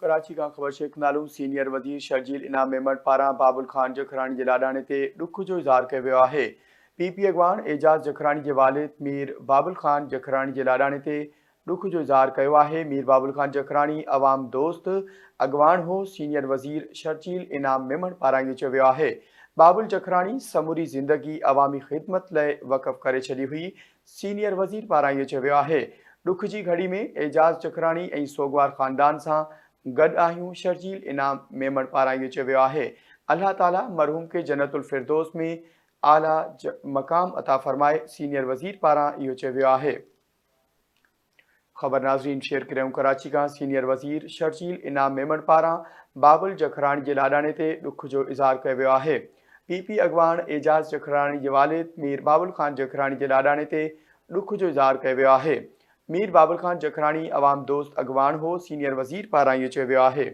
कराची का ख़बर शेख नालू सीनियर वज़ीर शर्जील इनाम मेमण पारां बाबुल खान जखरानी के लाॾाणे ते ॾुख जो इज़हार कयो वियो आहे। पीपी अॻवान एजाज़ जखरानी के वालिद मीर बाबुल खान जखरानी के लाॾाणे ते ॾुख जो इज़हार कयो आहे। मीर बाबुल खान जखरानी अवाम दोस्त अॻवान हो। सीनियर वज़ीर शर्जील इनाम मेमण पारां इहो चयो वियो आहे। बाबुल जखरानी समूरी ज़िंदगी अवामी ख़िदमत लाइ वक़फ़ करे छॾी हुई। सीनियर वज़ीर पारां इहो चयो वियो आहे। ॾुख जी घड़ी में एजाज़ जखरानी ऐं सोगवार ख़ानदान सां गॾु आहियूं। शर्जील इनाम मेमण पारां इहो चयो वियो आहे। अल्लाह ताला मरहूम खे जन्नतुल फिरदौस में आला मक़ाम अता फ़रमाए। सीनियर वज़ीर पारां इहो चयो वियो आहे। ख़बर नाज़रीन शेयर करियूं कराची का सीनियर वज़ीर शर्जील इनाम मेमण पारां बाबुल जखरानी के लाॾाणे ते ॾुख जो इज़हार कयो वियो आहे। पीपी अॻवान एजाज़ जखरानी जे वालिद मीर बाबुल खान जखरानी के लाॾाणे ते ॾुख जो इज़हार कयो वियो आहे। मीर बाबुल खान जखरानी अवाम दोस्त अॻवान हो। सीनियर वज़ीर पारां इहो चयो वियो आहे।